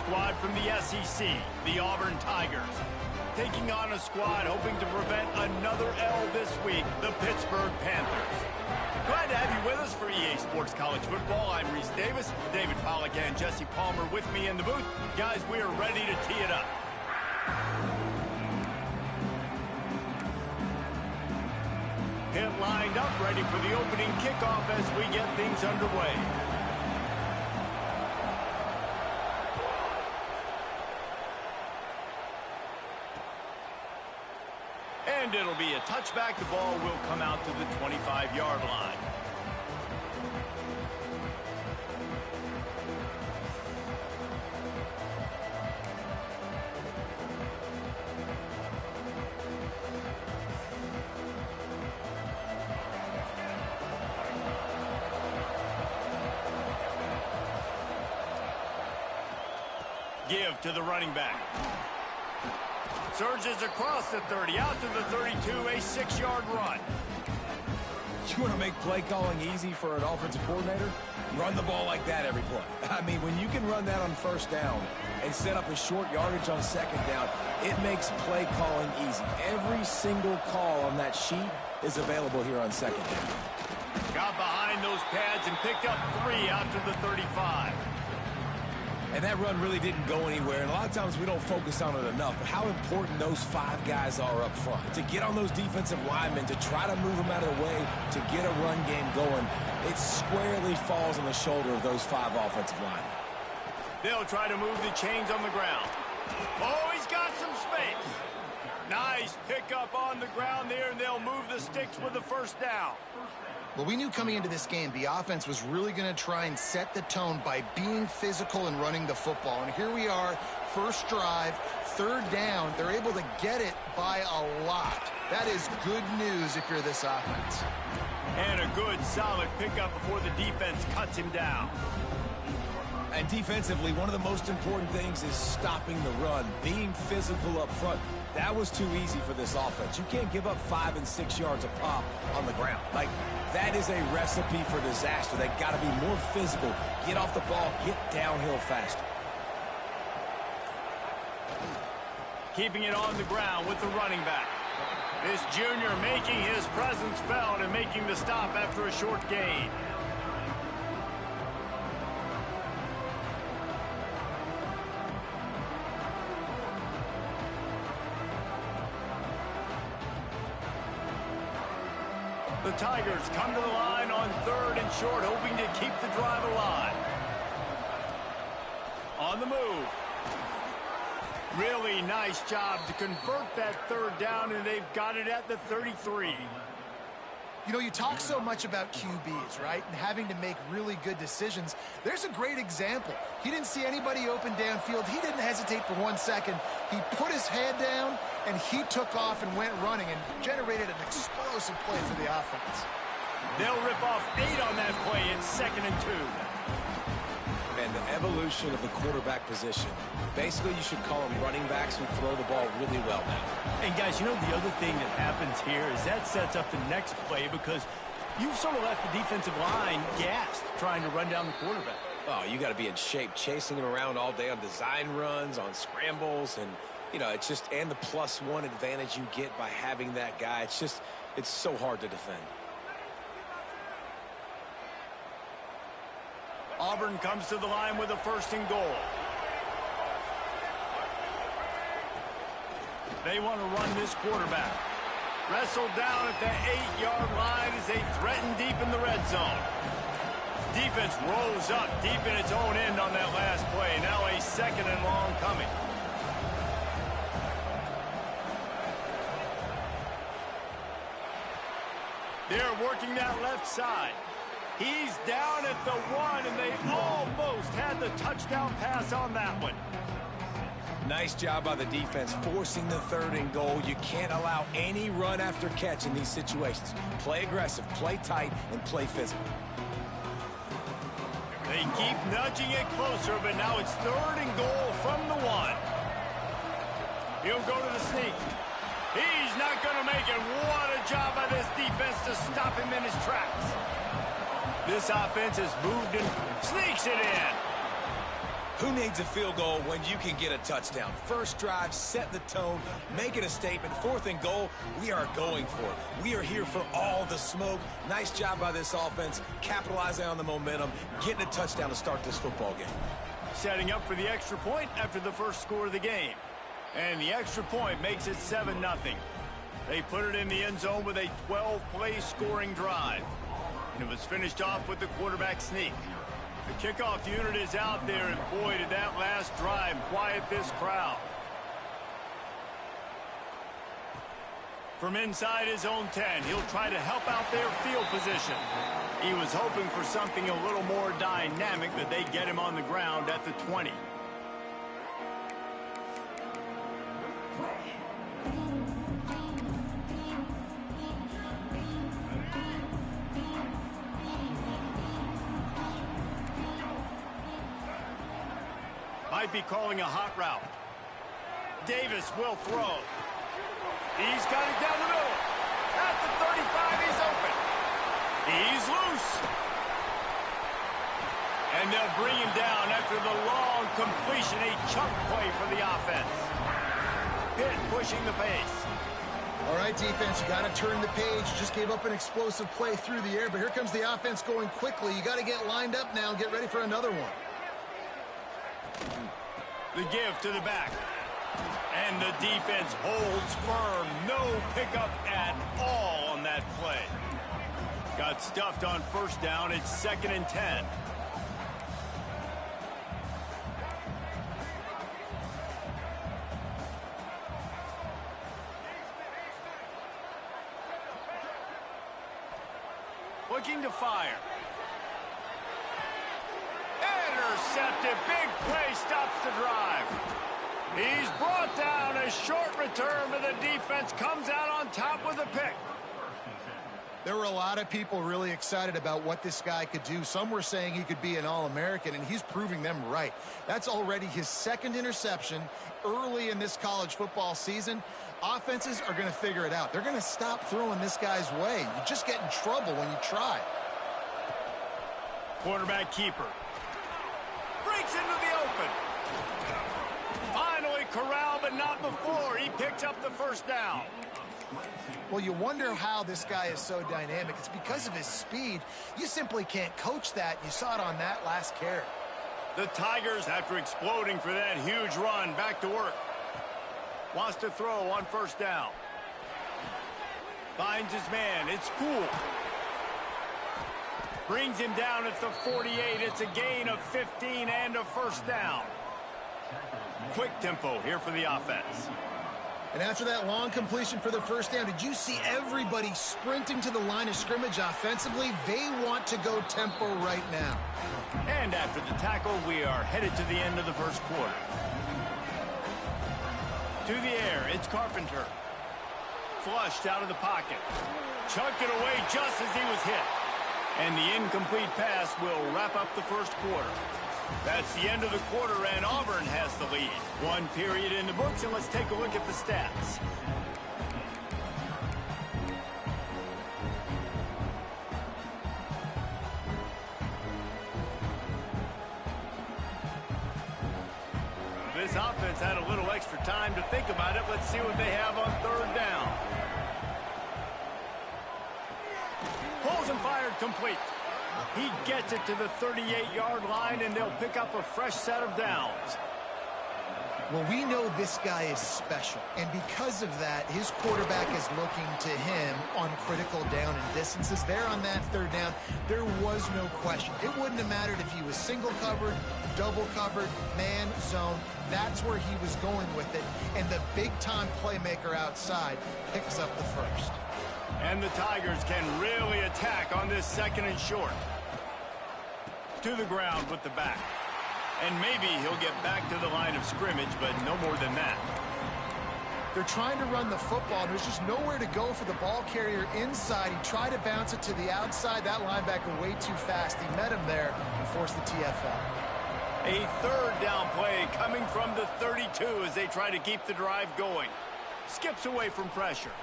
squad from the SEC, the Auburn Tigers. Taking on a squad hoping to prevent another L this week, the Pittsburgh Panthers. Glad to have you with us for EA Sports College Football. I'm Reese Davis, David Pollack and Jesse Palmer with me in the booth. Guys, we are ready to tee it up. Pit lined up, ready for the opening kickoff as we get things underway. And it'll be a touchback. The ball will come out to the 25-yard line. Give to the running back. Surges across the 30, out to the 32, a 6-yard run. You want to make play calling easy for an offensive coordinator? Run the ball like that every play. I mean, when you can run that on first down and set up a short yardage on second down, it makes play calling easy. Every single call on that sheet is available here on second down. Got behind those pads and picked up 3 out to the 35. And that run really didn't go anywhere, and a lot of times we don't focus on it enough, but how important those 5 guys are up front. To get on those defensive linemen, to try to move them out of the way, to get a run game going, it squarely falls on the shoulder of those 5 offensive linemen. They'll try to move the chains on the ground. Oh, he's got some space. Nice pickup on the ground there, and they'll move the sticks with the first down. Well, we knew coming into this game the offense was really going to try and set the tone by being physical and running the football. And here we are, first drive, third down. They're able to get it by a lot. That is good news if you're this offense. And a good, solid pickup before the defense cuts him down. And defensively, one of the most important things is stopping the run, being physical up front. That was too easy for this offense. You can't give up 5 and 6 yards a pop on the ground. Like, that is a recipe for disaster. They've got to be more physical, get off the ball, get downhill faster. Keeping it on the ground with the running back. This junior making his presence felt and making the stop after a short gain. The Tigers come to the line on 3rd and short, hoping to keep the drive alive. On the move. Really nice job to convert that 3rd down, and they've got it at the 33. You know, you talk so much about QBs, right? And having to make really good decisions. There's a great example. He didn't see anybody open downfield. He didn't hesitate for 1 second. He put his head down, and he took off and went running and generated an explosive play for the offense. They'll rip off 8 on that play. It's 2nd and 2. And the evolution of the quarterback position. Basically, you should call them running backs who throw the ball really well now. And guys, you know, the other thing that happens here is that sets up the next play because you've sort of left the defensive line gassed trying to run down the quarterback. Oh, you got to be in shape, chasing him around all day on design runs, on scrambles, and, you know, it's just, and the +1 advantage you get by having that guy. It's just, it's so hard to defend. Auburn comes to the line with a 1st and goal. They want to run this quarterback. Wrestled down at the 8-yard line as they threaten deep in the red zone. Defense rose up deep in its own end on that last play. Now a 2nd and long coming. They're working that left side. He's down at the 1, and they almost had the touchdown pass on that one. Nice job by the defense, forcing the 3rd and goal. You can't allow any run after catch in these situations. Play aggressive, play tight, and play physical. They keep nudging it closer, but now it's 3rd and goal from the 1. He'll go to the sneak. He's not going to make it. What a job by this defense to stop him in his tracks. This offense has moved and sneaks it in. Who needs a field goal when you can get a touchdown? First drive, set the tone, making a statement. 4th and goal, we are going for it. We are here for all the smoke. Nice job by this offense, capitalizing on the momentum, getting a touchdown to start this football game. Setting up for the extra point after the first score of the game. And the extra point makes it 7-0. They put it in the end zone with a 12-play scoring drive. And it was finished off with the quarterback sneak. The kickoff unit is out there, and boy, did that last drive quiet this crowd. From inside his own 10, he'll try to help out their field position. He was hoping for something a little more dynamic, that they get him on the ground at the 20. Might be calling a hot route. Davis will throw. He's got it down the middle. At the 35, he's open. He's loose. And they'll bring him down after the long completion, a chunk play for the offense. Pitt pushing the pace. All right, defense, you got to turn the page. You just gave up an explosive play through the air, but here comes the offense going quickly. You got to get lined up now and get ready for another one. The give to the back. And the defense holds firm. No pickup at all on that play. Got stuffed on first down. It's 2nd and 10. Looking to fire. Intercepted. Big play stops the drive. He's brought down. A short return, but the defense comes out on top with a pick. There were a lot of people really excited about what this guy could do. Some were saying he could be an All-American, and he's proving them right. That's already his 2nd interception early in this college football season. Offenses are going to figure it out. They're going to stop throwing this guy's way. You just get in trouble when you try. Quarterback keeper. Breaks into the open. Finally corralled, but not before. He picks up the first down. Well, you wonder how this guy is so dynamic. It's because of his speed. You simply can't coach that. You saw it on that last carry. The Tigers, after exploding for that huge run, back to work. Wants to throw on first down. Finds his man. It's Poole. Brings him down at the 48. It's a gain of 15 and a first down. Quick tempo here for the offense. And after that long completion for the first down, did you see everybody sprinting to the line of scrimmage offensively? They want to go tempo right now. And after the tackle, we are headed to the end of the first quarter. To the air, it's Carpenter. Flushed out of the pocket. Chucked it away just as he was hit. And the incomplete pass will wrap up the first quarter. That's the end of the quarter, and Auburn has the lead. One period in the books, and let's take a look at the stats. This offense had a little extra time to think about it. Let's see what they have on third down. Pulls and fired complete. He gets it to the 38-yard line, and they'll pick up a fresh set of downs. Well, we know this guy is special, and because of that, his quarterback is looking to him on critical down and distances. There on that third down, there was no question. It wouldn't have mattered if he was single covered, double covered, man, zone. That's where he was going with it, and the big-time playmaker outside picks up the first. And the Tigers can really attack on this 2nd and short. To the ground with the back. And maybe he'll get back to the line of scrimmage, but no more than that. They're trying to run the football. There's just nowhere to go for the ball carrier inside. He tried to bounce it to the outside. That linebacker way too fast. He met him there and forced the TFL. A third down play coming from the 32 as they try to keep the drive going. Skips away from pressure.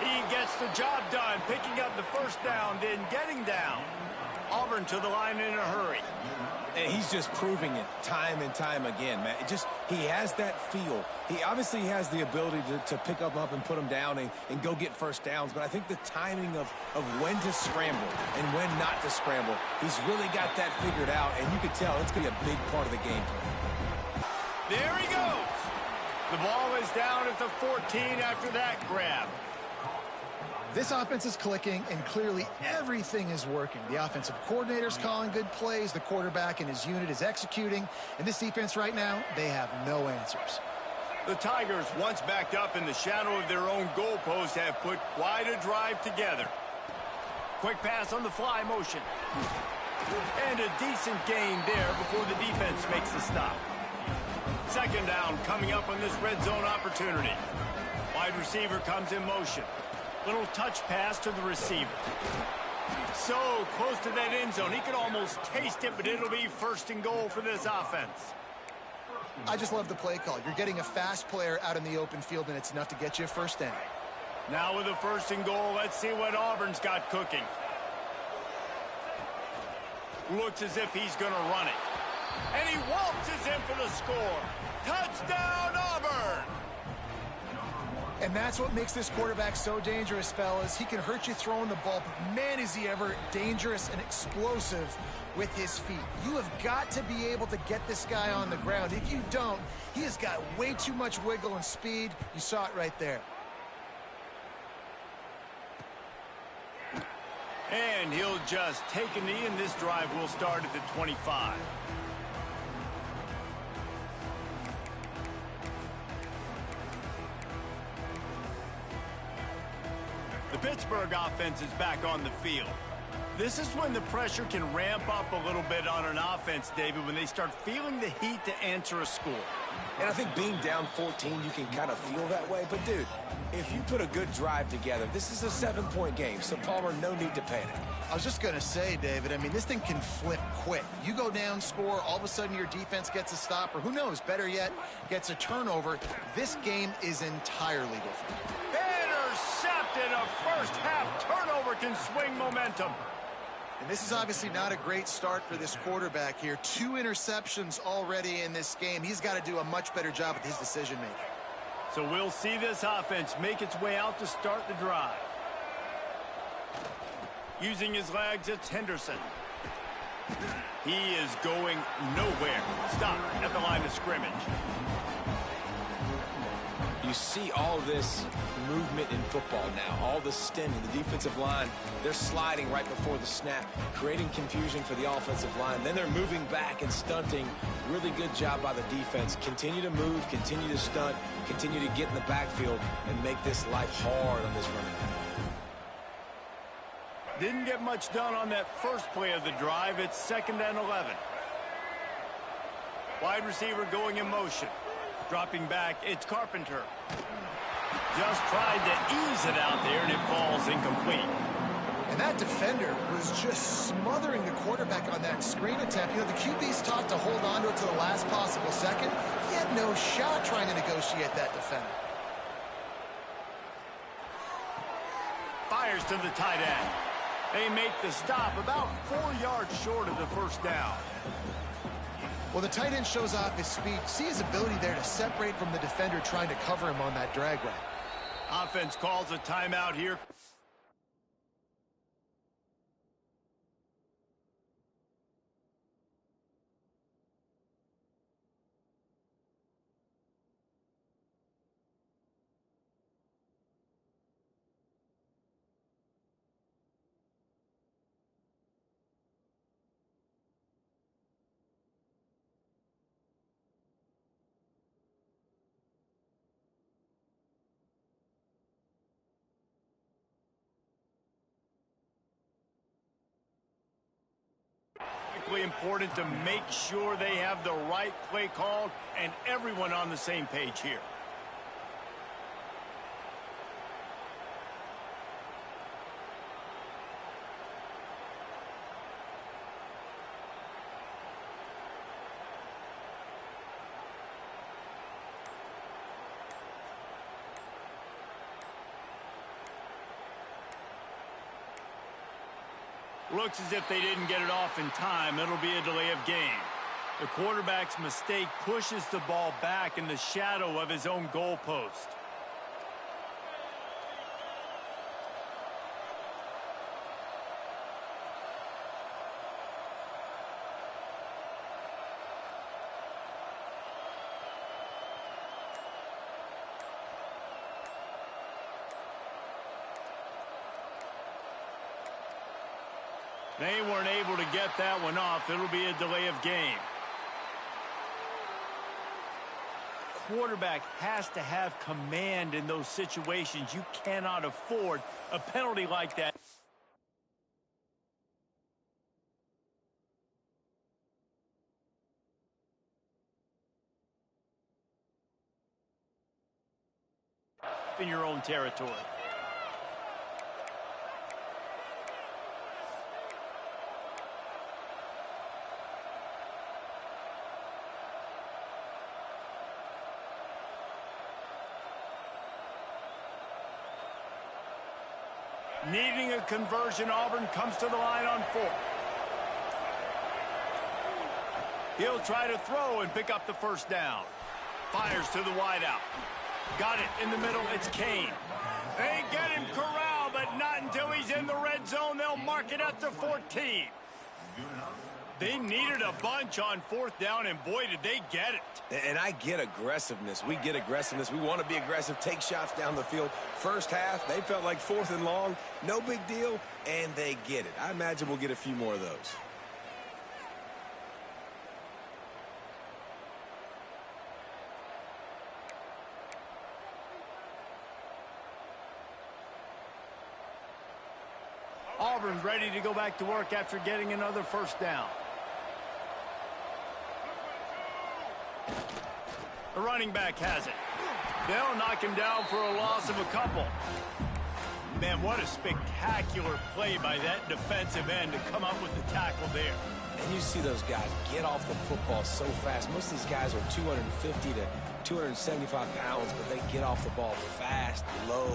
He gets the job done, picking up the first down, then getting down. Auburn to the line in a hurry. And he's just proving it time and time again, man. He has that feel. He obviously has the ability to pick them up and put them down and go get first downs. But I think the timing of when to scramble and when not to scramble, he's really got that figured out. And you can tell it's going to be a big part of the game plan. There he goes. The ball is down at the 14 after that grab. This offense is clicking, and clearly everything is working. The offensive coordinator's calling good plays. The quarterback and his unit is executing. And this defense right now, they have no answers. The Tigers, once backed up in the shadow of their own goalpost, have put quite a drive together. Quick pass on the fly motion. And a decent gain there before the defense makes the stop. Second down coming up on this red zone opportunity. Wide receiver comes in motion. Little touch pass to the receiver. So close to that end zone. He could almost taste it, but it'll be first and goal for this offense. I just love the play call. You're getting a fast player out in the open field, and it's enough to get you a first down. Now with a first and goal, let's see what Auburn's got cooking. Looks as if he's going to run it. And he waltzes in for the score. Touchdown, Auburn! And that's what makes this quarterback so dangerous, fellas. He can hurt you throwing the ball, but man, is he ever dangerous and explosive with his feet. You have got to be able to get this guy on the ground. If you don't, he has got way too much wiggle and speed. You saw it right there. And he'll just take a knee, and this drive will start at the 25. The Pittsburgh offense is back on the field. This is when the pressure can ramp up a little bit on an offense, David, when they start feeling the heat to answer a score. And I think being down 14, you can kind of feel that way. But, dude, if you put a good drive together, this is a 7-point game, so Palmer, no need to panic. I was just going to say, David, I mean, this thing can flip quick. You go down, score, all of a sudden your defense gets a stop, or who knows, better yet, gets a turnover. This game is entirely different. Intercepted. A first-half turnover can swing momentum. And this is obviously not a great start for this quarterback here. 2 interceptions already in this game. He's got to do a much better job with his decision-making. So we'll see this offense make its way out to start the drive. Using his legs, it's Henderson. He is going nowhere. Stop at the line of scrimmage. You see all this movement in football now, all the stemming, the defensive line, they're sliding right before the snap, creating confusion for the offensive line. Then they're moving back and stunting. Really good job by the defense. Continue to move, continue to stunt, continue to get in the backfield and make this life hard on this running back. Didn't get much done on that first play of the drive. It's 2nd and 11. Wide receiver going in motion. Dropping back, it's Carpenter. Just tried to ease it out there, and it falls incomplete. And that defender was just smothering the quarterback on that screen attempt. You know, the QB's taught to hold on to it to the last possible second. He had no shot trying to negotiate that defender. Fires to the tight end. They make the stop about 4 yards short of the first down. Well, the tight end shows off his speed. See his ability there to separate from the defender trying to cover him on that drag route. Offense calls a timeout here. Important to make sure they have the right play called and everyone on the same page here. Looks as if they didn't get it off in time. It'll be a delay of game. The quarterback's mistake pushes the ball back in the shadow of his own goalpost. They weren't able to get that one off. It'll be a delay of game. Quarterback has to have command in those situations. You cannot afford a penalty like that. In your own territory. Needing a conversion, Auburn comes to the line on 4. He'll try to throw and pick up the first down. Fires to the wideout. Got it in the middle. It's Kane. They get him corralled, but not until he's in the red zone. They'll mark it at the 14. They needed a bunch on 4th down, and boy, did they get it. And I get aggressiveness. We get aggressiveness. We want to be aggressive, take shots down the field. First half, they felt like 4th and long. No big deal, and they get it. I imagine we'll get a few more of those. Auburn ready to go back to work after getting another first down. The running back has it. They'll knock him down for a loss of a couple. Man, what a spectacular play by that defensive end to come up with the tackle there. And you see those guys get off the football so fast. Most of these guys are 250 to 275 pounds, but they get off the ball fast, low.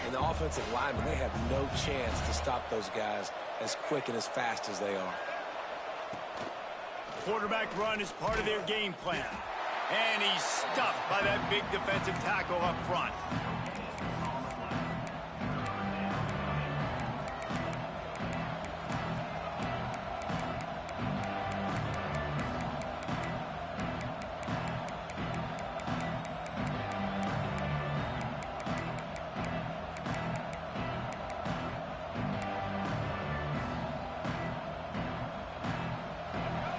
And the offensive linemen, they have no chance to stop those guys as quick and as fast as they are. Quarterback run is part of their game plan. And he's stuffed by that big defensive tackle up front.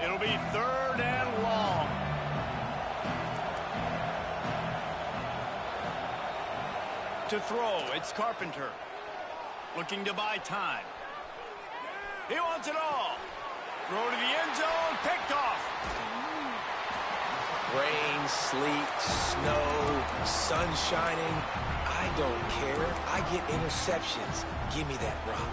It'll be 3rd and long. To throw, it's Carpenter. Looking to buy time. He wants it all. Throw to the end zone, picked off. Rain, sleet, snow, sun shining. I don't care. I get interceptions. Give me that rock.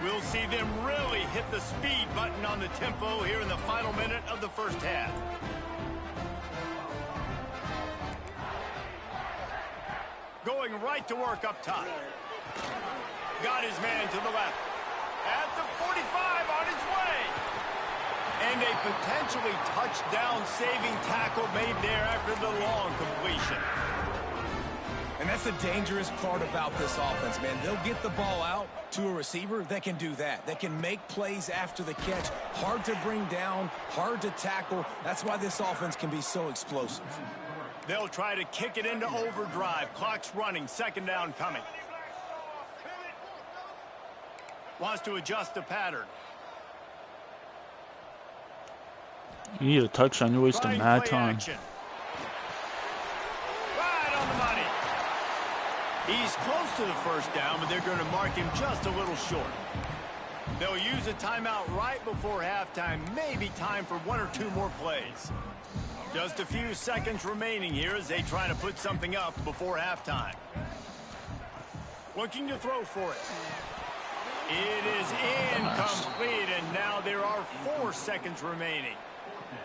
We'll see them really hit the speed button on the tempo here in the final minute of the first half. Going right to work up top. Got his man to the left. At the 45 on his way. And a potentially touchdown-saving tackle made there after the long completion. And that's the dangerous part about this offense, man. They'll get the ball out to a receiver that can do that. That can make plays after the catch. Hard to bring down, hard to tackle. That's why this offense can be so explosive. They'll try to kick it into overdrive. Clock's running. 2nd down coming. Wants to adjust the pattern. You need a touchdown. You're wasting mad time. Right on the money. He's close to the first down, but they're going to mark him just a little short. They'll use a timeout right before halftime. Maybe time for 1 or 2 more plays. Just a few seconds remaining here as they try to put something up before halftime. Looking to throw for it. It is incomplete, and now there are 4 seconds remaining.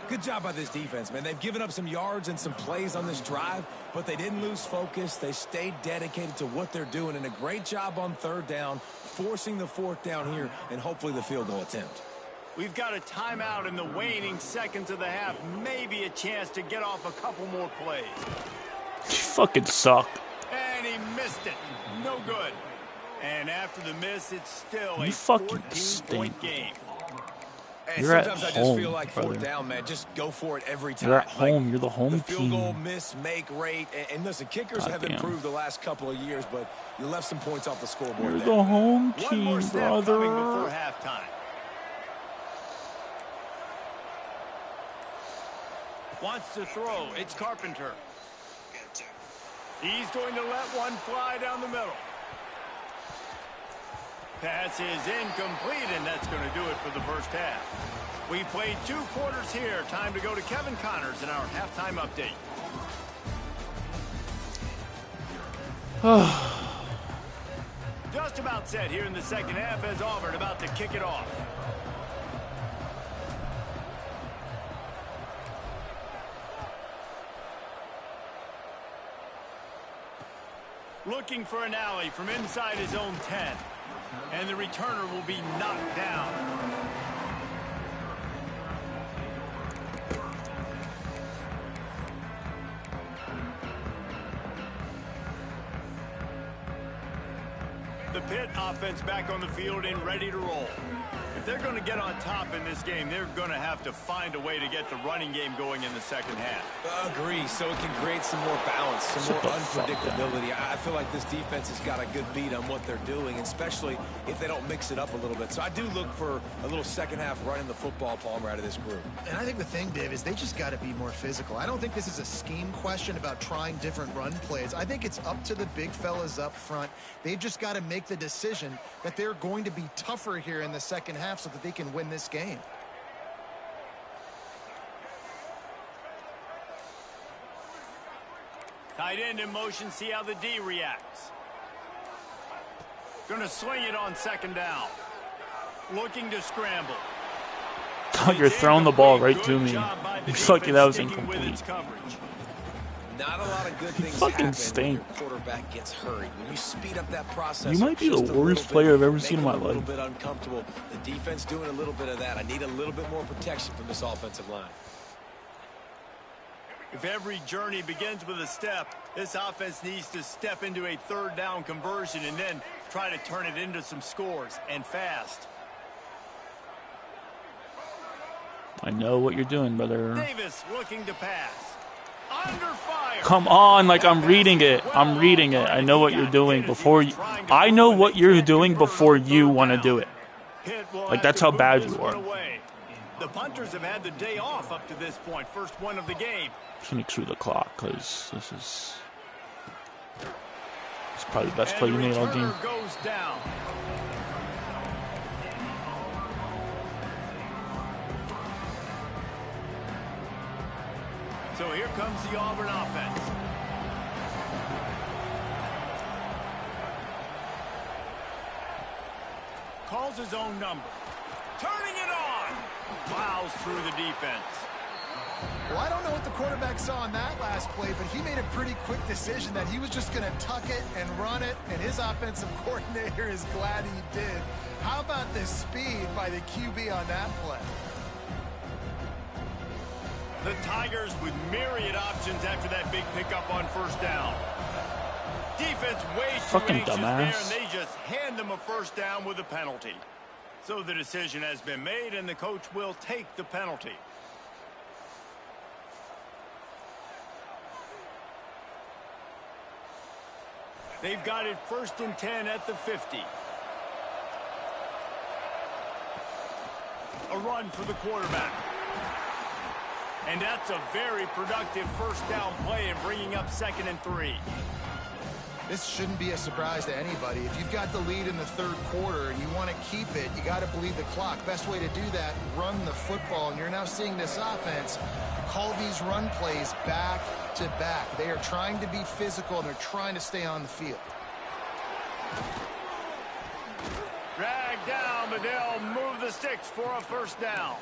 Good job by this defense, man. They've given up some yards and some plays on this drive, but they didn't lose focus. They stayed dedicated to what they're doing, and a great job on third down, forcing the fourth down here, and hopefully the field goal attempt. We've got a timeout in the waning seconds of the half. Maybe a chance to get off a couple more plays. You fucking suck. And he missed it. No good. And after the miss, it's still a fucking 14-point game. And You're sometimes at I just home, feel like brother. fourth down, man. Just go for it every time. You're at home. You're the home the field goal team. miss, make rate. And listen, kickers have Goddamn. improved the last couple of years, but you left some points off the scoreboard You're there. the home One more team, snap coming before brother. halftime. Wants to throw. It's Carpenter. He's going to let one fly down the middle. Pass is incomplete, and that's going to do it for the first half. We played 2 quarters here. Time to go to Kevin Connors in our halftime update. Just about set here in the second half as Auburn about to kick it off. Looking for an alley from inside his own 10. And the returner will be knocked down. The Pitt offense back on the field and ready to roll. If they're going to get on top in this game, they're going to have to find a way to get the running game going in the second half. Agree, so it can create some more balance, some more unpredictability. I feel like this defense has got a good beat on what they're doing, especially if they don't mix it up a little bit. So I do look for a little second half running the football, Palmer, out of this group. And I think the thing, Dave, is they just got to be more physical. I don't think this is a scheme question about trying different run plays. I think it's up to the big fellas up front. They've just got to make the decision that they're going to be tougher here in the second half so that they can win this game. Tight end in motion, see how the D reacts. Going to swing it on second down. Looking to scramble. Oh, you're throwing the ball right to me. You're lucky that was incomplete. Not a lot of good things fucking happen stink. when your quarterback gets hurried. When you speed up that process, You might be the worst player I've ever seen in my life. A little bit uncomfortable. The defense doing a little bit of that. I need a little bit more protection from this offensive line. If every journey begins with a step, this offense needs to step into a third down conversion and then try to turn it into some scores, and fast. I know what you're doing, brother. Davis looking to pass. Under fire. Come on, like I'm reading it. I'm reading it. I know what you're doing before you. I know what you're doing before you want to do it. Like that's how bad you are. The punters have had the day off up to this point. First one of the game. Just make sure the clock, because this is probably the best play you made all game. Goes down. So here comes the Auburn offense. Calls his own number. Turning it on. Plows through the defense. Well, I don't know what the quarterback saw on that last play, but he made a pretty quick decision that he was just going to tuck it and run it, and his offensive coordinator is glad he did. How about the speed by the QB on that play? The Tigers with myriad options after that big pickup on first down. Defense way too Fucking anxious dumbass. there, and they just hand them a first down with a penalty. So the decision has been made, and the coach will take the penalty. They've got it 1st and 10 at the 50. A run for the quarterback. And that's a very productive first down play and bringing up 2nd and 3. This shouldn't be a surprise to anybody. If you've got the lead in the third quarter and you want to keep it, you got to bleed the clock. Best way to do that, run the football. And you're now seeing this offense call these run plays back to back. They are trying to be physical, and they're trying to stay on the field. Drag down, but they'll move the sticks for a first down.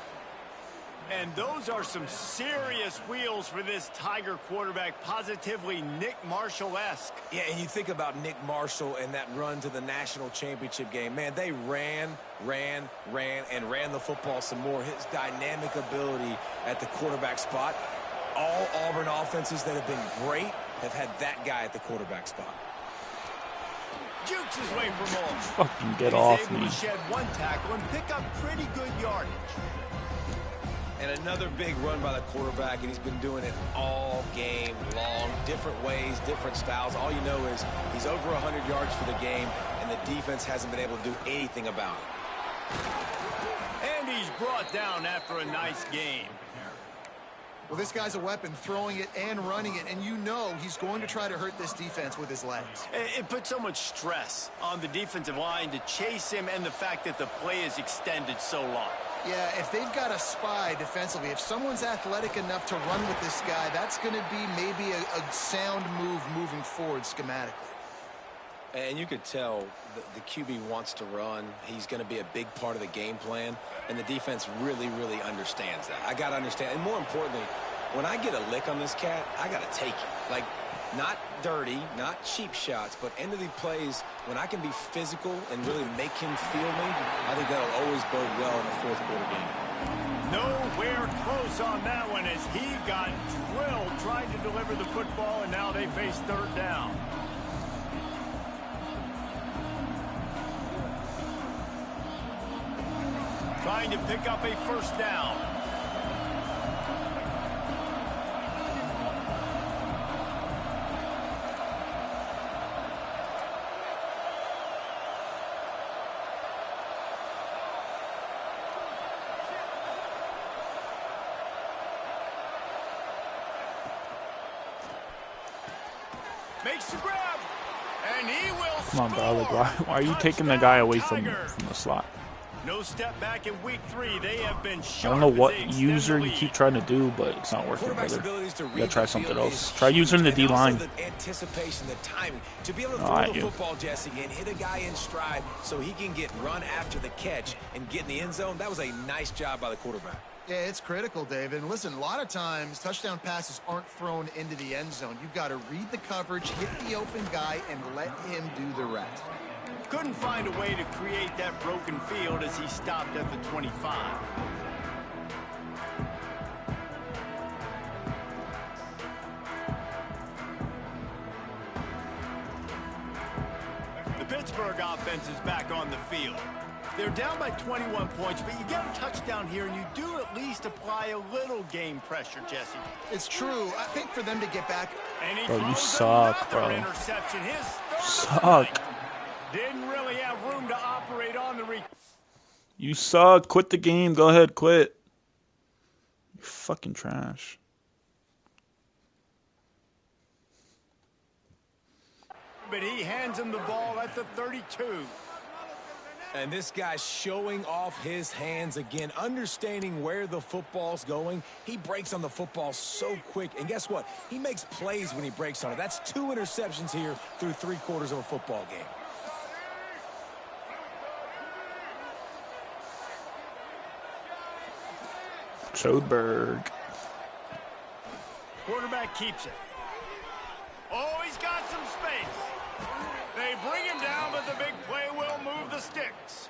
And those are some serious wheels for this Tiger quarterback, positively Nick Marshall-esque. Yeah, and you think about Nick Marshall and that run to the national championship game. Man, they ran the football some more. His dynamic ability at the quarterback spot. All Auburn offenses that have been great have had that guy at the quarterback spot. Jukes his way for more. Fucking get off me. He's able to shed one tackle and pick up pretty good yardage. And another big run by the quarterback, and he's been doing it all game long. Different ways, different styles. All you know is he's over 100 yards for the game, and the defense hasn't been able to do anything about it. And he's brought down after a nice game. Well, this guy's a weapon, throwing it and running it, and you know he's going to try to hurt this defense with his legs. It puts so much stress on the defensive line to chase him, and the fact that the play is extended so long. Yeah, if they've got a spy defensively, if someone's athletic enough to run with this guy, that's going to be maybe a sound move moving forward schematically. And you could tell the QB wants to run. He's going to be a big part of the game plan, and the defense really understands that. I got to understand, and more importantly, when I get a lick on this cat, I got to take it. Like, not dirty, not cheap shots, but end of the plays, when I can be physical and really make him feel me, I think that'll always bode well in the fourth quarter game. Nowhere close on that one as he got drilled trying to deliver the football, and now they face third down. Trying to pick up a first down. Makes the grab, and he will Come on, bro. Like, why are you taking the Touchdown, guy away from Tiger. the slot? No step back in week 3. They have been I sharp. don't know what as they extend user the you lead. keep trying to do, but it's not working, Quarterback's brother. abilities to You read gotta try the something field else. is Try using the huge, and D-line. also the anticipation, the timing. To be able to No, throw I the do. football, Jesse, and hit a guy in stride so he can get run after the catch and get in the end zone, that was a nice job by the quarterback. Yeah, it's critical, David. And listen, a lot of times touchdown passes aren't thrown into the end zone. You've got to read the coverage, hit the open guy, and let him do the rest. Couldn't find a way to create that broken field as he stopped at the 25. The Pittsburgh offense is back on the field. They're down by 21 points, but you get a touchdown here, and you do at least apply a little game pressure, Jesse. It's true. I think for them to get back, And he Bro, you throws suck, another bro. interception. His third Suck. tonight. Didn't really have room to operate on the You suck. Quit the game. Go ahead, quit. You fucking trash. but he hands him the ball at the 32. And this guy's showing off his hands again, understanding where the football's going. He breaks on the football so quick. And guess what? He makes plays when he breaks on it. That's 2 interceptions here through 3 quarters of a football game. CHDEBURG. Quarterback keeps it. Oh, he's got some space. They bring him down, but the big play will move the sticks.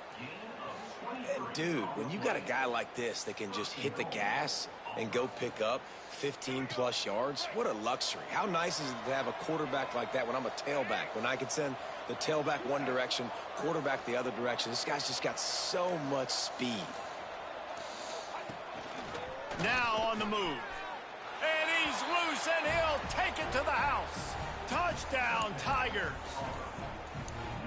And dude, when you got a guy like this that can just hit the gas and go pick up 15-plus yards, what a luxury. How nice is it to have a quarterback like that when I'm a tailback, when I can send the tailback one direction, quarterback the other direction. This guy's just got so much speed. Now on the move. And he's loose, and he'll take it to the house. Touchdown, Tigers.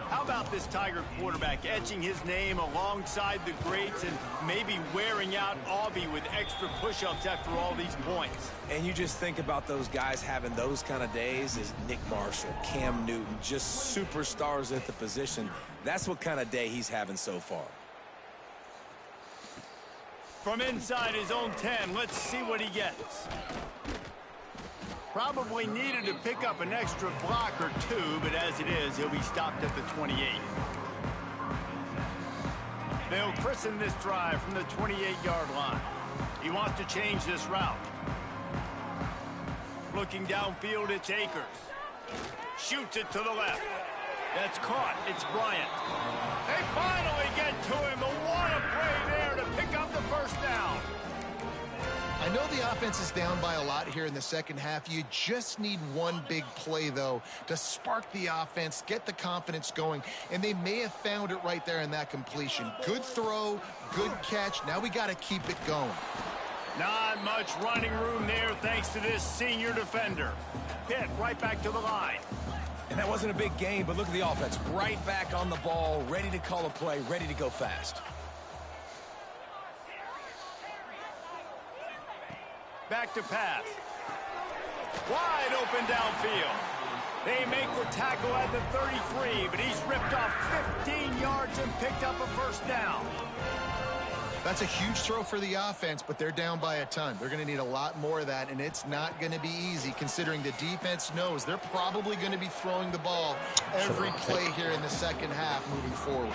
How about this Tiger quarterback etching his name alongside the greats and maybe wearing out Aubie with extra push-ups after all these points? And you just think about those guys having those kind of days as Nick Marshall, Cam Newton, just superstars at the position. That's what kind of day he's having so far. From inside his own 10, let's see what he gets. Probably needed to pick up an extra block or 2, but as it is, he'll be stopped at the 28. They'll christen this drive from the 28-yard line. He wants to change this route. Looking downfield, it's Akers. Shoots it to the left. That's caught. It's Bryant. They finally get to him. But what a play there to pick up the first down. I know the offense is down by a lot here in the second half. You just need one big play, though, to spark the offense, get the confidence going, and they may have found it right there in that completion. Good throw, good catch. Now we got to keep it going. Not much running room there thanks to this senior defender. Pitt right back to the line. And that wasn't a big game, but look at the offense. Right back on the ball, ready to call a play, ready to go fast. Back to pass. Wide open downfield. They make the tackle at the 33, but he's ripped off 15 yards and picked up a first down. That's a huge throw for the offense, but they're down by a ton. They're going to need a lot more of that, and it's not going to be easy considering the defense knows they're probably going to be throwing the ball every play here in the second half moving forward.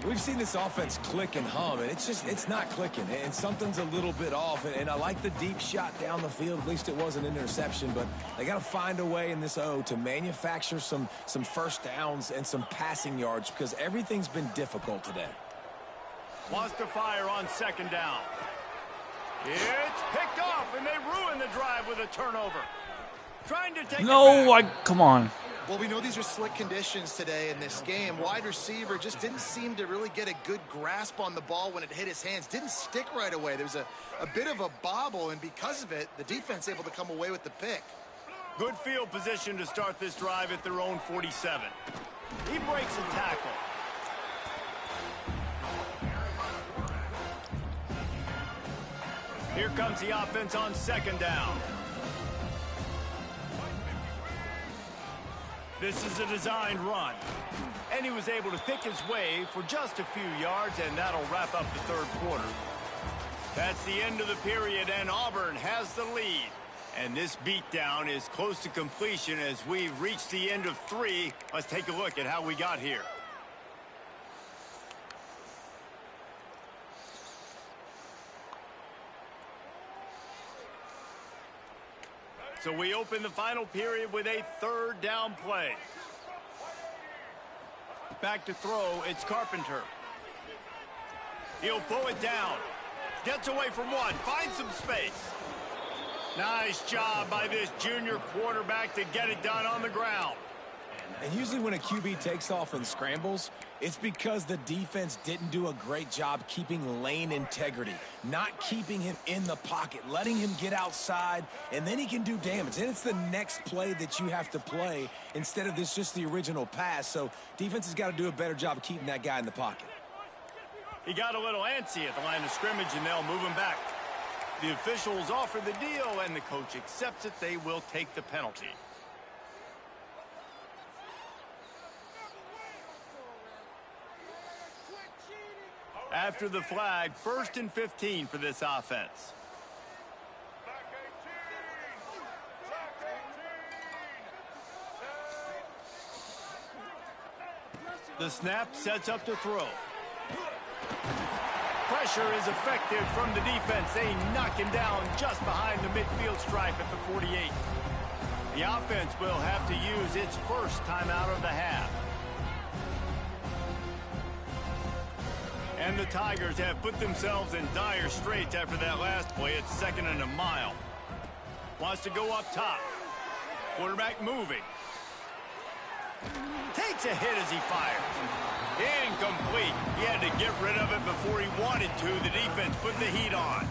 We've seen this offense click and hum, and it's not clicking, and something's a little bit off. And I like the deep shot down the field. At least it wasn't an interception, but they got to find a way in this O to manufacture some first downs and some passing yards because everything's been difficult today. Wants to fire on second down. It's picked off, and they ruin the drive with a turnover. Trying to take come on. Well, we know these are slick conditions today in this game. Wide receiver just didn't seem to really get a good grasp on the ball when it hit his hands. Didn't stick right away. There was a bit of a bobble, and because of it, the defense able to come away with the pick. Good field position to start this drive at their own 47. He breaks a tackle. Here comes the offense on second down. This is a designed run. And he was able to pick his way for just a few yards, and that'll wrap up the third quarter. That's the end of the period, and Auburn has the lead. And this beatdown is close to completion as we've reached the end of 3. Let's take a look at how we got here. So we open the final period with a third down play. Back to throw, it's Carpenter. He'll pull it down. Gets away from one, finds some space. Nice job by this junior quarterback to get it done on the ground. And usually when a QB takes off and scrambles, it's because the defense didn't do a great job keeping lane integrity, not keeping him in the pocket, letting him get outside, and then he can do damage. And it's the next play that you have to play instead of this just the original pass. So defense has got to do a better job of keeping that guy in the pocket. He got a little antsy at the line of scrimmage, and they'll move him back. The officials offer the deal, and the coach accepts it. They will take the penalty. After the flag, 1st and 15 for this offense. The snap sets up to throw. Pressure is effective from the defense. They knock him down just behind the midfield stripe at the 48. The offense will have to use its first timeout of the half. And the Tigers have put themselves in dire straits after that last play. It's 2nd and a mile. Wants to go up top. Quarterback moving. Takes a hit as he fires. Incomplete. He had to get rid of it before he wanted to. The defense put the heat on.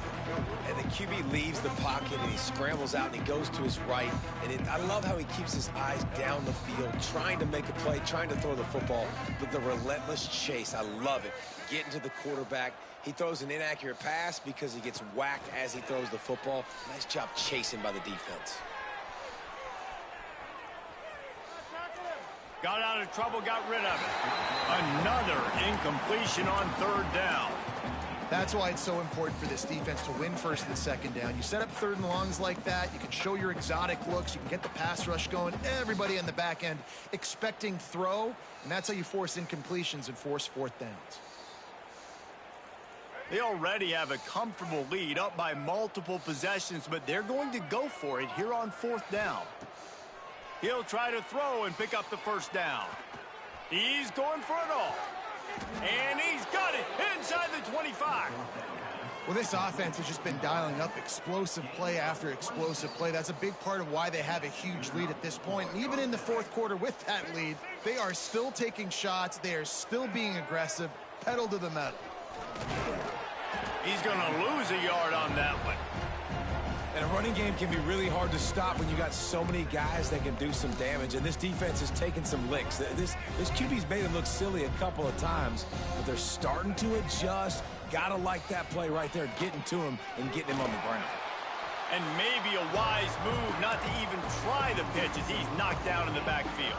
And the QB leaves the pocket and he scrambles out and he goes to his right. And I love how he keeps his eyes down the field, trying to make a play, trying to throw the football. But the relentless chase, I love it. Getting to the quarterback. He throws an inaccurate pass because he gets whacked as he throws the football. Nice job chasing by the defense. Got out of trouble, got rid of it. Another incompletion on 3rd down. That's why it's so important for this defense to win 1st and 2nd down. You set up 3rd and longs like that. You can show your exotic looks. You can get the pass rush going. Everybody on the back end expecting throw. And that's how you force incompletions and force 4th downs. They already have a comfortable lead, up by multiple possessions, but they're going to go for it here on 4th down. He'll try to throw and pick up the first down. He's going for it all. And he's got it inside the 25. Well, this offense has just been dialing up explosive play after explosive play. That's a big part of why they have a huge lead at this point. And even in the 4th quarter with that lead, they are still taking shots. They are still being aggressive, pedal to the metal. He's going to lose a yard on that one. And a running game can be really hard to stop when you got so many guys that can do some damage. And this defense is taking some licks. This QB's made them look silly a couple of times, but they're starting to adjust. Gotta like that play right there, getting to him and getting him on the ground. And maybe a wise move not to even try the pitch as he's knocked down in the backfield.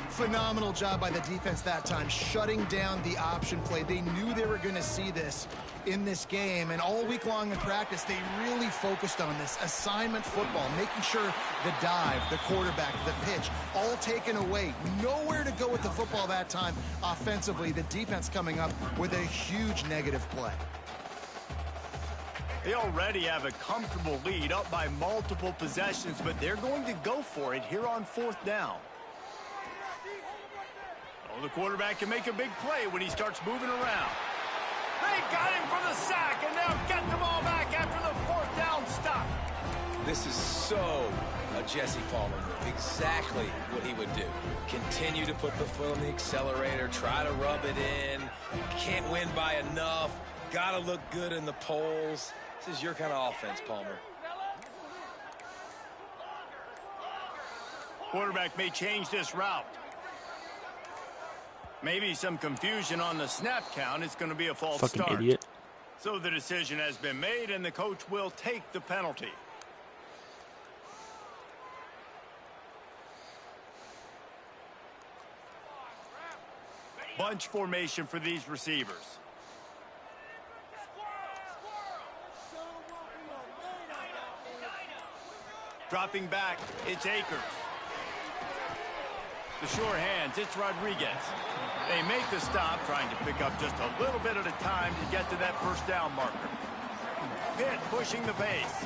Phenomenal job by the defense that time, shutting down the option play. They knew they were going to see this in this game, and all week long in practice, they really focused on this assignment football, making sure the dive, the quarterback, the pitch, all taken away. Nowhere to go with the football that time offensively. The defense coming up with a huge negative play. They already have a comfortable lead, up by multiple possessions, but they're going to go for it here on 4th down. Oh, the quarterback can make a big play when he starts moving around. They got him for the sack, and they'll get the ball back after the 4th down stop. This is so a Jesse Palmer move. Exactly what he would do. Continue to put the foot on the accelerator, try to rub it in. Can't win by enough. Gotta look good in the polls. This is your kind of offense, Palmer. Quarterback may change this route. Maybe some confusion on the snap count. It's going to be a false Fucking start. Idiot. So the decision has been made, and the coach will take the penalty. Bunch formation for these receivers. Dropping back, it's Akers. The sure hands, it's Rodriguez. They make the stop, trying to pick up just a little bit at a time to get to that first down marker. Pitt pushing the pace.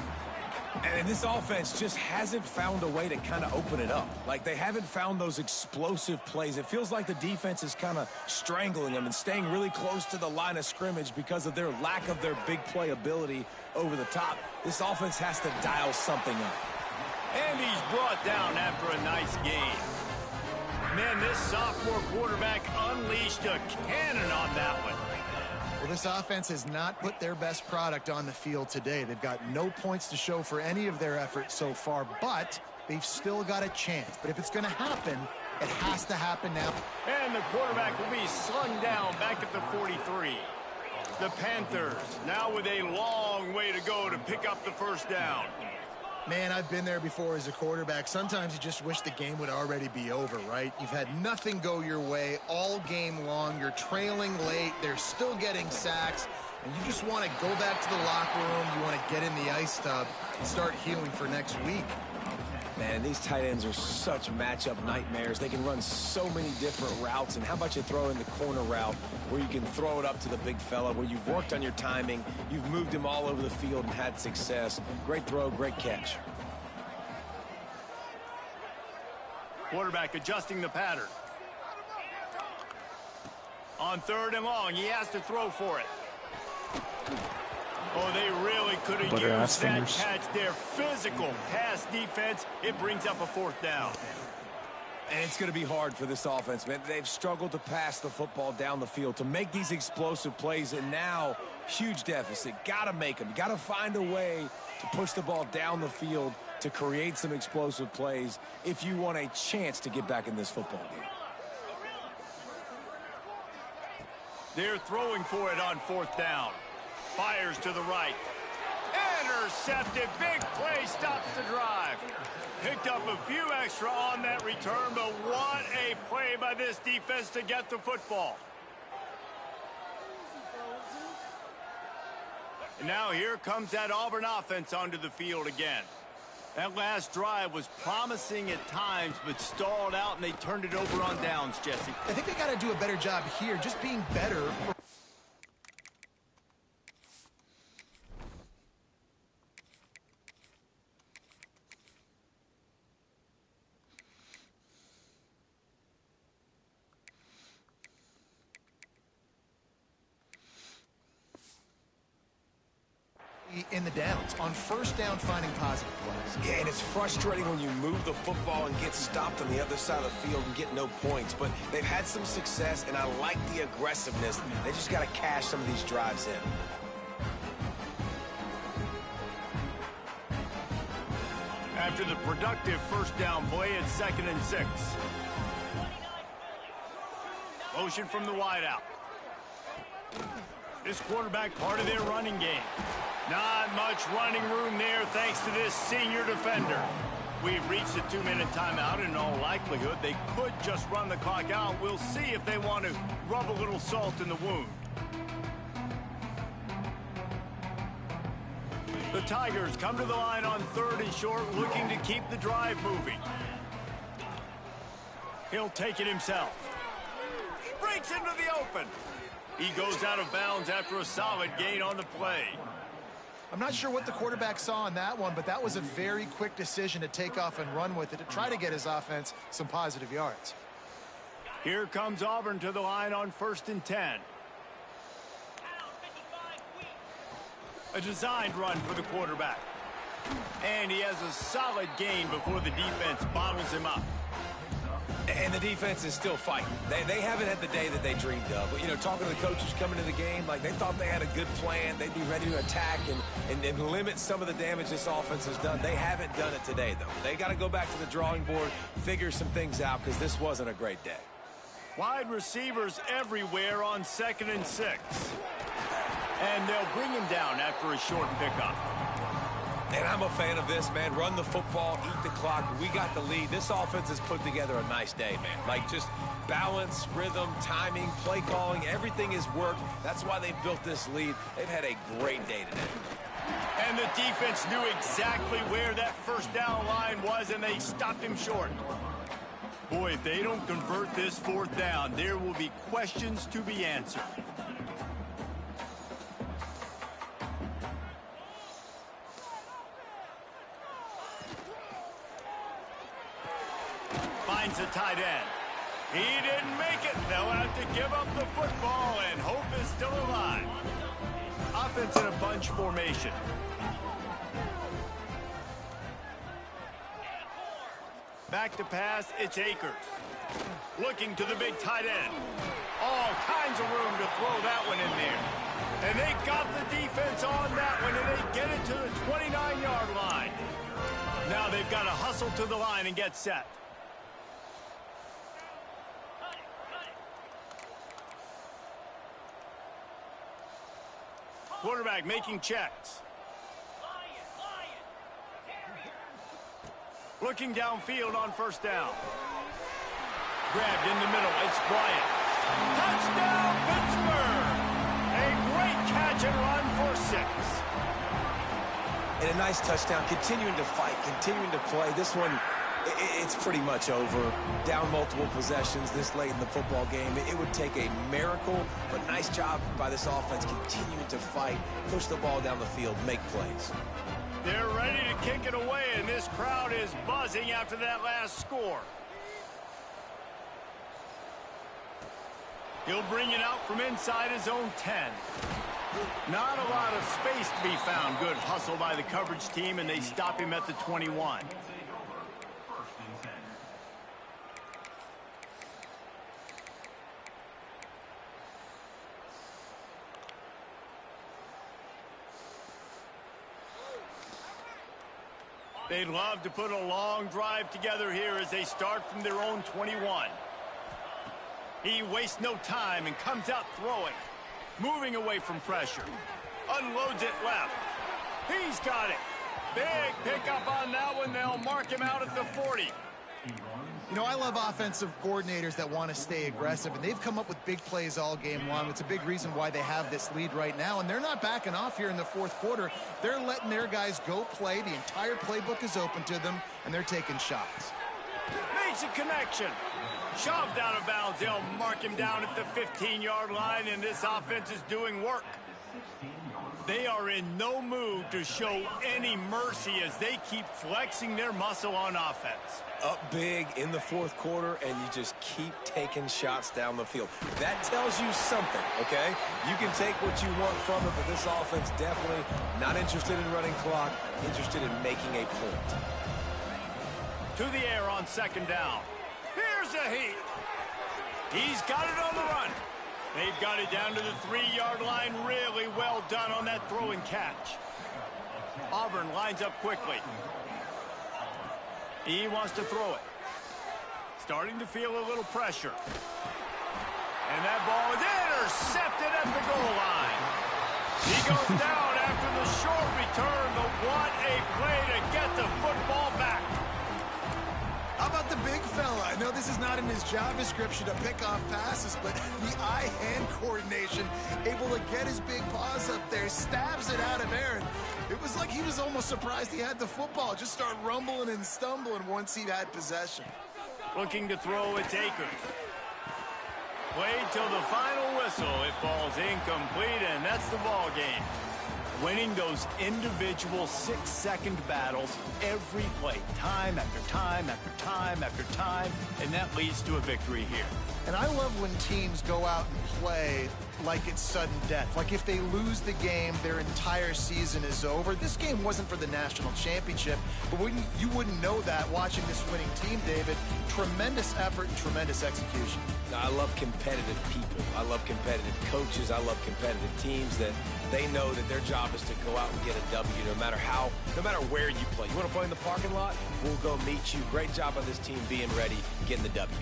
And this offense just hasn't found a way to kind of open it up. Like, they haven't found those explosive plays. It feels like the defense is kind of strangling them and staying really close to the line of scrimmage because of their lack of their big play ability over the top. This offense has to dial something up. And he's brought down after a nice game. Man, this sophomore quarterback unleashed a cannon on that one. Well, this offense has not put their best product on the field today. They've got no points to show for any of their efforts so far, but they've still got a chance. But if it's going to happen, it has to happen now. And the quarterback will be slung down back at the 43. The Panthers now with a long way to go to pick up the first down. Man, I've been there before as a quarterback. Sometimes you just wish the game would already be over, right? You've had nothing go your way all game long. You're trailing late. They're still getting sacks. And you just want to go back to the locker room. You want to get in the ice tub and start healing for next week. Man, these tight ends are such matchup nightmares. They can run so many different routes. And how about you throw in the corner route where you can throw it up to the big fella, where you've worked on your timing, you've moved him all over the field and had success. Great throw, great catch. Quarterback adjusting the pattern. On 3rd and long, he has to throw for it. Oh, they really could have used that catch there. Physical pass defense. It brings up a 4th down. And it's going to be hard for this offense, man. They've struggled to pass the football down the field, to make these explosive plays, and now huge deficit. Got to make them. Got to find a way to push the ball down the field to create some explosive plays if you want a chance to get back in this football game. They're throwing for it on 4th down. Fires to the right. Intercepted. Big play stops the drive. Picked up a few extra on that return, but what a play by this defense to get the football. And now here comes that Auburn offense onto the field again. That last drive was promising at times, but stalled out, and they turned it over on downs, Jesse. I think they got to do a better job here, just being better. in the downs, on first down finding positive plays. Yeah, and it's frustrating when you move the football and get stopped on the other side of the field and get no points. But they've had some success, and I like the aggressiveness. They just got to cash some of these drives in. After the productive first down play, it's 2nd and 6. Motion from the wideout. This quarterback part of their running game. Not much running room there thanks to this senior defender. We've reached a 2-minute timeout. In all likelihood, they could just run the clock out. We'll see if they want to rub a little salt in the wound. The Tigers come to the line on 3rd and short, looking to keep the drive moving. He'll take it himself. Breaks into the open. He goes out of bounds after a solid gain on the play. I'm not sure what the quarterback saw on that one, but that was a very quick decision to take off and run with it to try to get his offense some positive yards. Here comes Auburn to the line on 1st and 10. A designed run for the quarterback. And he has a solid gain before the defense bottles him up. And the defense is still fighting. They haven't had the day that they dreamed of. But, you know, talking to the coaches coming to the game, like they thought they had a good plan. They'd be ready to attack and limit some of the damage this offense has done. They haven't done it today, though. They got to go back to the drawing board, figure some things out, because this wasn't a great day. Wide receivers everywhere on 2nd and 6. And they'll bring him down after a short pickup. And I'm a fan of this, man. Run the football, eat the clock. We got the lead. This offense has put together a nice day, man. Like, just balance, rhythm, timing, play calling, everything has worked. That's why they built this lead. They've had a great day today. And the defense knew exactly where that first down line was, and they stopped him short. Boy, if they don't convert this 4th down, there will be questions to be answered. Finds a tight end. He didn't make it. They'll have to give up the football, and hope is still alive. Offense in a bunch formation. Back to pass, it's Akers. Looking to the big tight end. All kinds of room to throw that one in there. And they got the defense on that one, and they get it to the 29-yard line. Now they've got to hustle to the line and get set. Quarterback making checks. Looking downfield on 1st down. Grabbed in the middle. It's Bryant. Touchdown, Pittsburgh! A great catch and run for 6. And a nice touchdown. Continuing to fight, continuing to play. This one, it's pretty much over. Down multiple possessions this late in the football game. It would take a miracle, but nice job by this offense continuing to fight, push the ball down the field, make plays. They're ready to kick it away, and this crowd is buzzing after that last score. He'll bring it out from inside his own 10. Not a lot of space to be found. Good hustle by the coverage team, and they stop him at the 21. They'd love to put a long drive together here as they start from their own 21. He wastes no time and comes out throwing. Moving away from pressure. Unloads it left. He's got it. Big pickup on that one. They'll mark him out at the 40. You know, I love offensive coordinators that want to stay aggressive, and they've come up with big plays all game long. It's a big reason why they have this lead right now, and they're not backing off here in the 4th quarter. They're letting their guys go play. The entire playbook is open to them, and they're taking shots. Makes a connection. Shoved out of bounds. They'll mark him down at the 15-yard line, and this offense is doing work. They are in no mood to show any mercy as they keep flexing their muscle on offense. Up big in the fourth quarter, and you just keep taking shots down the field. That tells you something, okay? You can take what you want from it, but this offense definitely not interested in running clock, interested in making a point. To the air on second down. Here's a heat. He's got it on the run. They've got it down to the 3-yard line. Really well done on that throw and catch. Auburn lines up quickly. He wants to throw it. Starting to feel a little pressure. And that ball is intercepted at the goal line. He goes down after the short return, but what a play to get the football back. How about the big fella? I know this is not in his job description to pick off passes, but the eye-hand coordination, able to get his big paws up there, stabs it out of Aaron. It was like he was almost surprised he had the football. Just start rumbling and stumbling once he had possession. Looking to throw, it's Akers. Played till the final whistle. It falls incomplete, and that's the ball game. Winning those individual 6-second battles every play, time after time after time after time, and that leads to a victory here. And I love when teams go out and play like it's sudden death. Like if they lose the game, their entire season is over. This game wasn't for the national championship, but you wouldn't know that watching this winning team, David. Tremendous effort and tremendous execution. I love competitive people. I love competitive coaches. I love competitive teams that they know that their job is to go out and get a W no matter where you play. You want to play in the parking lot? We'll go meet you. Great job on this team being ready, getting the W.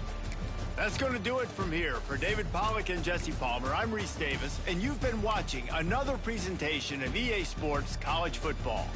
That's going to do it from here. For David Pollack and Jesse Palmer, I'm Reese Davis, and you've been watching another presentation of EA Sports College Football.